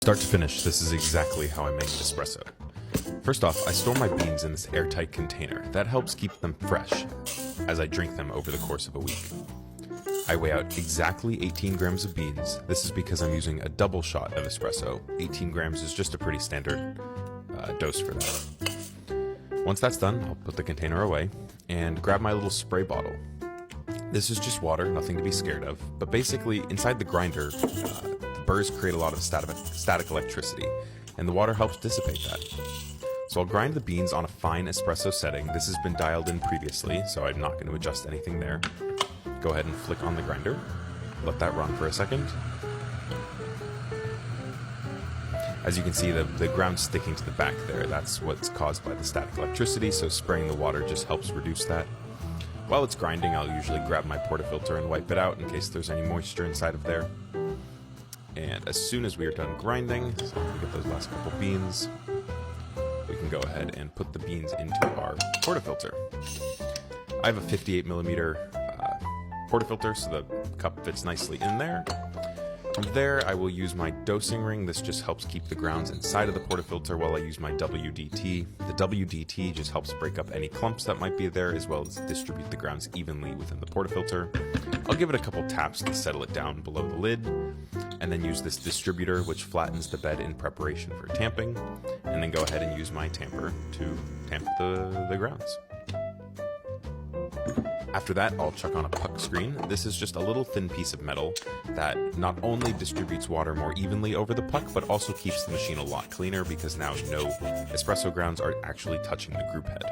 Start to finish, this is exactly how I make an espresso. First off, I store my beans in this airtight container. That helps keep them fresh as I drink them over the course of a week. I weigh out exactly 18 grams of beans. This is because I'm using a double shot of espresso. 18 grams is just a pretty standard dose for that. Once that's done, I'll put the container away and grab my little spray bottle. This is just water, nothing to be scared of, but basically inside the grinder, the burrs create a lot of static electricity, and the water helps dissipate that. So I'll grind the beans on a fine espresso setting. This has been dialed in previously, so I'm not going to adjust anything there. Go ahead and flick on the grinder, let that run for a second. As you can see, the ground's sticking to the back there. That's what's caused by the static electricity, so spraying the water just helps reduce that. While it's grinding, I'll usually grab my portafilter and wipe it out in case there's any moisture inside of there. And as soon as we are done grinding, so we get those last couple beans, we can go ahead and put the beans into our portafilter. I have a 58 millimeter portafilter, so the cup fits nicely in there. From there, I will use my dosing ring. This just helps keep the grounds inside of the portafilter while I use my WDT. The WDT just helps break up any clumps that might be there, as well as distribute the grounds evenly within the portafilter. I'll give it a couple taps to settle it down below the lid, and then use this distributor, which flattens the bed in preparation for tamping, and then go ahead and use my tamper to tamp the grounds. After that, I'll chuck on a puck screen. This is just a little thin piece of metal that not only distributes water more evenly over the puck, but also keeps the machine a lot cleaner because now no espresso grounds are actually touching the group head.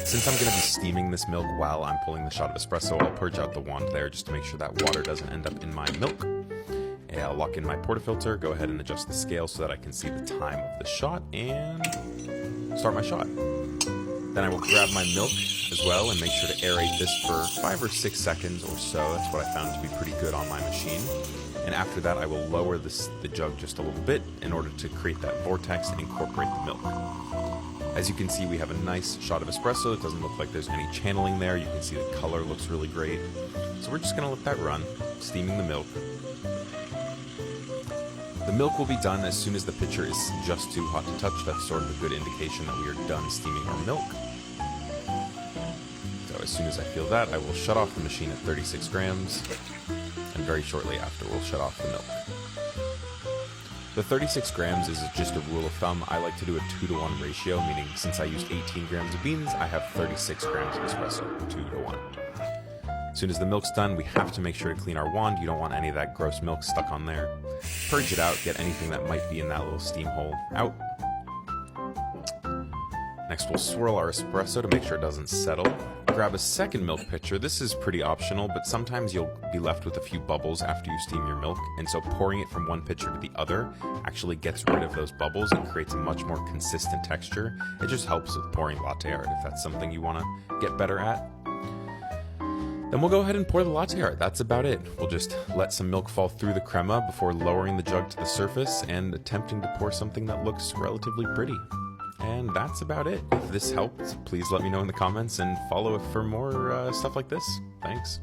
Since I'm going to be steaming this milk while I'm pulling the shot of espresso, I'll purge out the wand there just to make sure that water doesn't end up in my milk. And I'll lock in my portafilter, go ahead and adjust the scale so that I can see the time of the shot, and start my shot. Then I will grab my milk as well and make sure to aerate this for 5 or 6 seconds or so. That's what I found to be pretty good on my machine. And after that, I will lower the jug just a little bit in order to create that vortex and incorporate the milk. As you can see, we have a nice shot of espresso. It doesn't look like there's any channeling there. You can see the color looks really great. So we're just going to let that run, steaming the milk. The milk will be done as soon as the pitcher is just too hot to touch. That's sort of a good indication that we are done steaming our milk. So as soon as I feel that, I will shut off the machine at 36 grams, and very shortly after we'll shut off the milk. The 36 grams is just a rule of thumb. I like to do a 2-to-1 ratio, meaning since I used 18 grams of beans, I have 36 grams of espresso, 2-to-1. As soon as the milk's done, we have to make sure to clean our wand. You don't want any of that gross milk stuck on there. Purge it out, get anything that might be in that little steam hole out. Next, we'll swirl our espresso to make sure it doesn't settle. Grab a second milk pitcher. This is pretty optional, but sometimes you'll be left with a few bubbles after you steam your milk, and so pouring it from one pitcher to the other actually gets rid of those bubbles and creates a much more consistent texture. It just helps with pouring latte art if that's something you want to get better at. Then we'll go ahead and pour the latte art. That's about it. We'll just let some milk fall through the crema before lowering the jug to the surface and attempting to pour something that looks relatively pretty. And that's about it. If this helped, please let me know in the comments and follow for more stuff like this. Thanks.